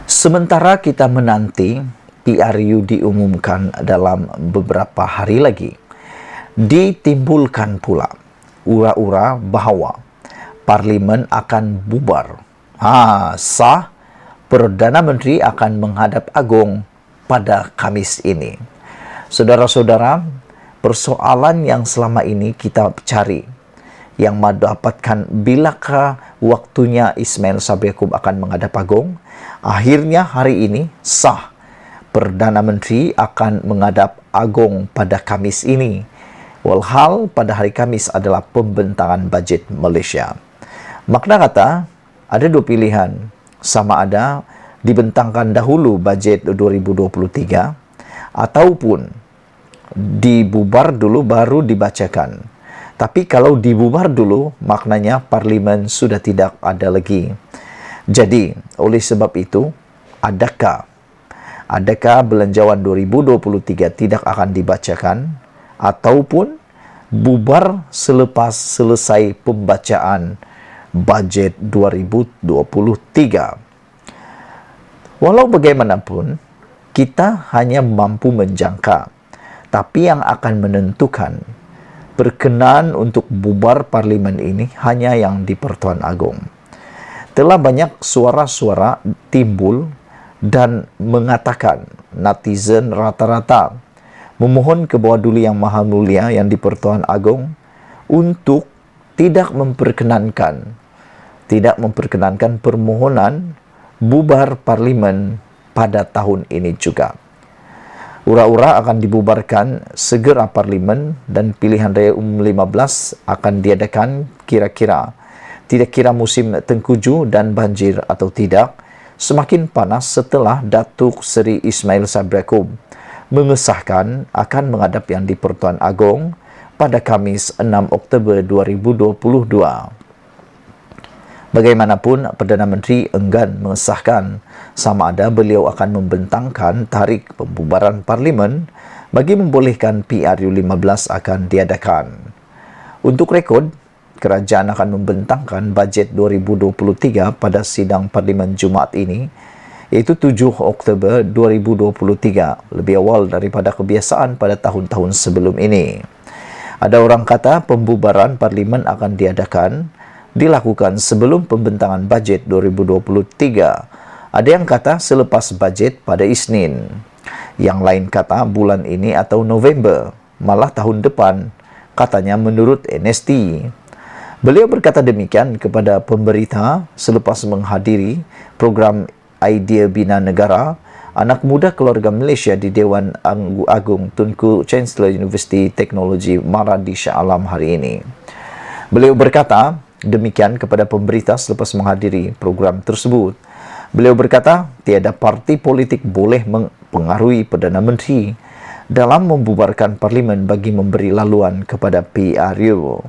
Sementara kita menanti PRU diumumkan dalam beberapa hari lagi, ditimbulkan pula ura-ura bahawa Parlimen akan bubar. Sah, Perdana Menteri akan menghadap agung pada Khamis ini. Saudara-saudara, persoalan yang selama ini kita cari, yang mendapatkan bilakah waktunya Ismail Sabri Yaakob akan menghadap agung, akhirnya hari ini sah. Perdana Menteri akan menghadap agung pada Khamis ini. Walhal pada hari Khamis adalah pembentangan bajet Malaysia. Makna kata, ada dua pilihan. Sama ada dibentangkan dahulu bajet 2023 ataupun dibubar dulu baru dibacakan. Tapi kalau dibubar dulu, maknanya Parlimen sudah tidak ada lagi. Jadi, oleh sebab itu, adakah belanjawan 2023 tidak akan dibacakan ataupun bubar selepas selesai pembacaan bajet 2023. Walau bagaimanapun, kita hanya mampu menjangka, tapi yang akan menentukan berkenan untuk bubar Parlimen ini hanya yang di Pertuan Agong. Telah banyak suara-suara timbul dan mengatakan netizen rata-rata memohon ke bawah duli yang maha mulia yang di Pertuan Agong untuk tidak memperkenankan permohonan bubar Parlimen pada tahun ini juga. Ura-ura akan dibubarkan segera Parlimen dan pilihan raya umum 15 akan diadakan kira-kira. Tidak kira musim tengkujuh dan banjir atau tidak, semakin panas setelah Datuk Seri Ismail Sabri Yaakob mengesahkan akan menghadap yang di Pertuan Agong pada Khamis 6 Oktober 2022. Bagaimanapun, Perdana Menteri enggan mengesahkan sama ada beliau akan membentangkan tarikh pembubaran Parlimen bagi membolehkan PRU 15 akan diadakan. Untuk rekod, kerajaan akan membentangkan bajet 2023 pada sidang Parlimen Jumaat ini, iaitu 7 Oktober 2023, lebih awal daripada kebiasaan pada tahun-tahun sebelum ini. Ada orang kata pembubaran Parlimen akan dilakukan sebelum pembentangan bajet 2023. Ada yang kata selepas bajet pada Isnin. Yang lain kata bulan ini atau November, malah tahun depan, katanya menurut NST. Beliau berkata demikian kepada pemberita selepas menghadiri program Idea Bina Negara Anak Muda Keluarga Malaysia di Dewan Agung Tunku Chancellor University Teknologi Maradi Shah Alam hari ini. Beliau berkata demikian kepada pemberita selepas menghadiri program tersebut. Beliau berkata, tiada parti politik boleh mempengaruhi Perdana Menteri dalam membubarkan Parlimen bagi memberi laluan kepada PRU.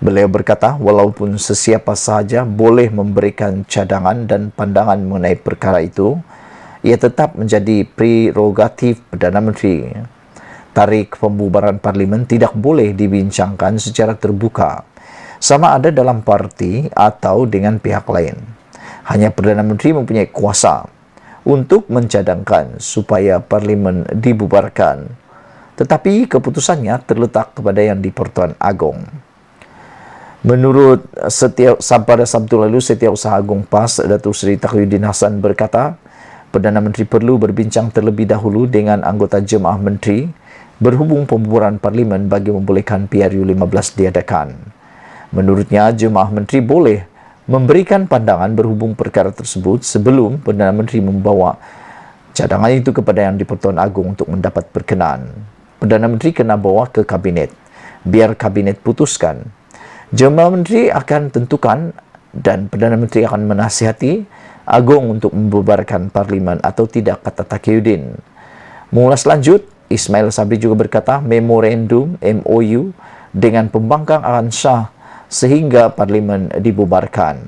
Beliau berkata, walaupun sesiapa sahaja boleh memberikan cadangan dan pandangan mengenai perkara itu, ia tetap menjadi prerogatif Perdana Menteri. Tarikh pembubaran Parlimen tidak boleh dibincangkan secara terbuka, sama ada dalam parti atau dengan pihak lain. Hanya Perdana Menteri mempunyai kuasa untuk mencadangkan supaya Parlimen dibubarkan. Tetapi keputusannya terletak kepada yang di Pertuan Agong. Menurut pada Sabtu lalu, Setiausaha Agung PAS, Datuk Seri Taqiyuddin Hassan berkata, Perdana Menteri perlu berbincang terlebih dahulu dengan anggota Jemaah Menteri berhubung pembubaran Parlimen bagi membolehkan PRU 15 diadakan. Menurutnya, Jemaah Menteri boleh memberikan pandangan berhubung perkara tersebut sebelum Perdana Menteri membawa cadangan itu kepada yang di Pertuan Agong untuk mendapat perkenan. Perdana Menteri kena bawa ke Kabinet, biar Kabinet putuskan. Jemaah Menteri akan tentukan dan Perdana Menteri akan menasihati Agong untuk membubarkan Parlimen atau tidak, kata Taqiyuddin. Mengulas lanjut, Ismail Sabri juga berkata memorandum MOU dengan pembangkang akan sah sehingga Parlimen dibubarkan.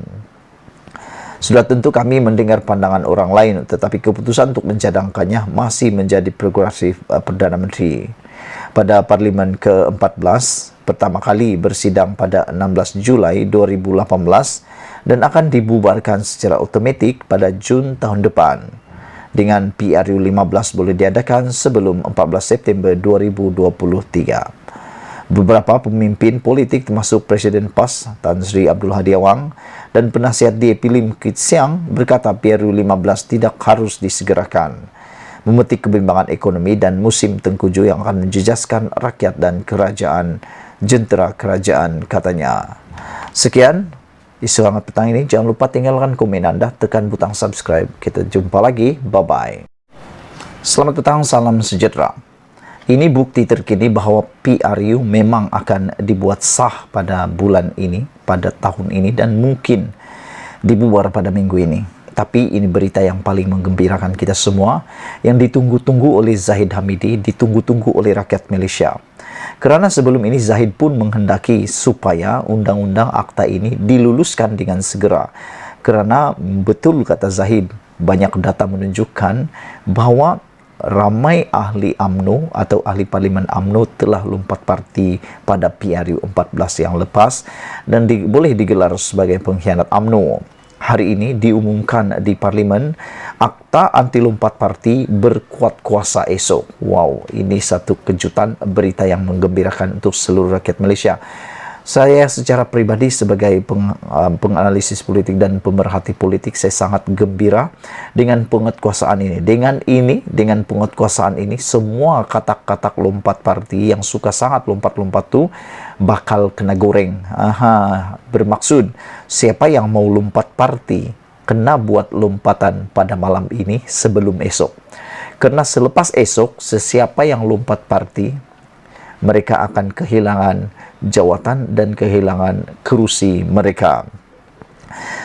Sudah tentu kami mendengar pandangan orang lain, tetapi keputusan untuk mencadangkannya masih menjadi prerogatif Perdana Menteri. Pada Parlimen ke-14, pertama kali bersidang pada 16 Julai 2018 dan akan dibubarkan secara otomatik pada Jun tahun depan. Dengan PRU 15 boleh diadakan sebelum 14 September 2023. Beberapa pemimpin politik termasuk Presiden PAS Tan Sri Abdul Hadi Awang dan penasihat DAP Lim Kit Siang berkata PRU 15 tidak harus disegerakan, memetik kebimbangan ekonomi dan musim tengkujuh yang akan menjejaskan rakyat dan kerajaan jentera kerajaan, katanya. Sekian isu hangat petang ini. Jangan lupa tinggalkan komen Anda, tekan butang subscribe. Kita jumpa lagi. Bye-bye. Selamat petang, salam sejahtera. Ini bukti terkini bahwa PRU memang akan dibuat sah pada bulan ini, pada tahun ini, dan mungkin dibubar pada minggu ini. Tapi ini berita yang paling menggembirakan kita semua, yang ditunggu-tunggu oleh Zahid Hamidi, ditunggu-tunggu oleh rakyat Malaysia. Kerana sebelum ini Zahid pun menghendaki supaya undang-undang akta ini diluluskan dengan segera. Kerana betul kata Zahid, banyak data menunjukkan bahawa ramai ahli UMNO atau ahli Parlimen UMNO telah lompat parti pada PRU 14 yang lepas dan boleh digelar sebagai pengkhianat UMNO. Hari ini diumumkan di Parlimen akta anti lompat parti berkuat kuasa esok. Wow, ini satu kejutan, berita yang menggembirakan untuk seluruh rakyat Malaysia. Saya secara pribadi sebagai penganalisis politik dan pemerhati politik, saya sangat gembira dengan penguatkuasaan ini. Dengan penguatkuasaan ini, semua katak-katak lompat parti yang suka sangat lompat-lompat tu bakal kena goreng. Bermaksud siapa yang mau lompat parti kena buat lompatan pada malam ini sebelum esok. Karena selepas esok, sesiapa yang lompat parti, mereka akan kehilangan jawatan dan kehilangan kerusi mereka.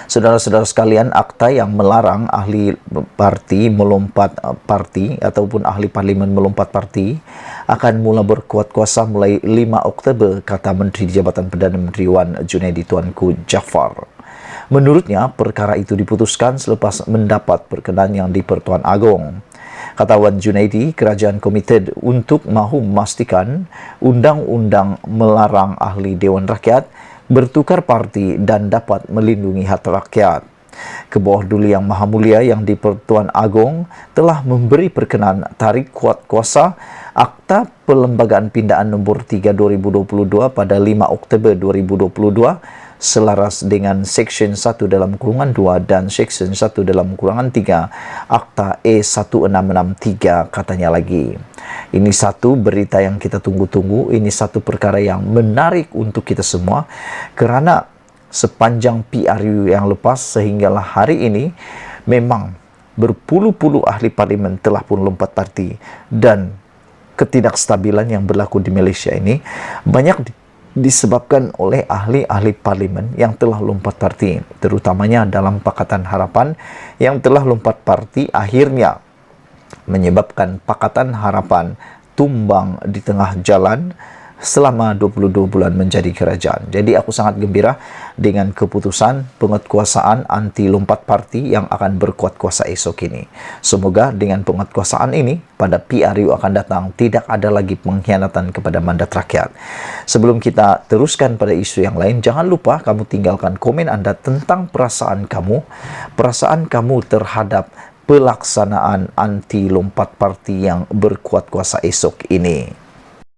Saudara-saudara sekalian, akta yang melarang ahli parti melompat parti ataupun ahli parlimen melompat parti akan mula berkuat kuasa mulai 5 Oktober, kata Menteri Jabatan Perdana Menteri Wan Junaidi Tuanku Jaafar. Menurutnya, perkara itu diputuskan selepas mendapat perkenan yang di-Pertuan Agong. Kata Wan Junaidi, kerajaan komited untuk mahu memastikan undang-undang melarang ahli Dewan Rakyat bertukar parti dan dapat melindungi hak rakyat. Kebawah Duli Yang Maha Mulia yang di-Pertuan Agong telah memberi perkenan tarik kuat kuasa Akta Perlembagaan Pindaan Nombor 3 2022 pada 5 Oktober 2022 selaras dengan Seksyen 1 dalam kurungan 2 dan Seksyen 1 dalam kurungan 3 Akta E1663, katanya lagi. Ini satu berita yang kita tunggu-tunggu, ini satu perkara yang menarik untuk kita semua, kerana sepanjang PRU yang lepas sehinggalah hari ini memang berpuluh-puluh ahli parlimen telah pun lompat parti, dan ketidakstabilan yang berlaku di Malaysia ini banyak disebabkan oleh ahli-ahli parlimen yang telah lompat parti, terutamanya dalam Pakatan Harapan yang telah lompat parti, akhirnya menyebabkan Pakatan Harapan tumbang di tengah jalan selama 22 bulan menjadi kerajaan. Jadi aku sangat gembira dengan keputusan penguatkuasaan anti lompat parti yang akan berkuat kuasa esok ini. Semoga dengan penguatkuasaan ini pada PRU akan datang tidak ada lagi pengkhianatan kepada mandat rakyat. Sebelum kita teruskan pada isu yang lain, jangan lupa kamu tinggalkan komen Anda tentang perasaan kamu terhadap pelaksanaan anti lompat parti yang berkuat kuasa esok ini.